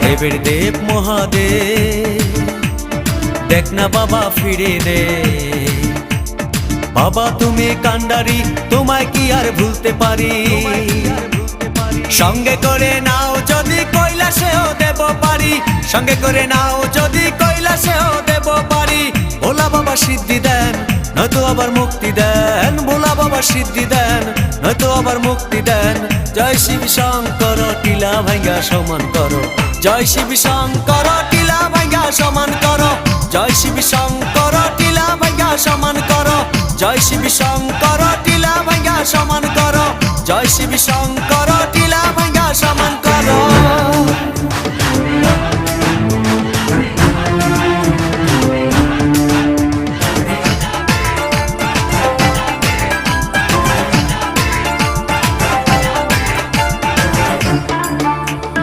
দেবের দেব মহাদেব, দেখ না বাবা ফিরে দে। বাবা তুমি কান্ডারি, তোমায় কি আর ভুলতে পারি? সঙ্গে করে নাও যদি কৈলাসেও দেব পারি, সঙ্গে করে নাও যদি কৈলাসেও দেব পারি। ভোলা বাবা সিদ্ধি দেন, নয়তো আবার মুক্তি দেন। ভোলা বাবা সিদ্ধি দেন, নয়তো আবার মুক্তি দেন। জয় শিব শঙ্কর, টিলা ভাঙ্গা সমান করো। জয় শিব শঙ্কর, টিলা ভাঙ্গা সমান করো। জয় শিব শঙ্কর, টিলা ভাঙ্গা সমান করো। জয় শিব শঙ্কর, টিলা ভাঙ্গা সমান করো। জয় শিব শঙ্কর, টিলা ভাঙ্গা সমান করো।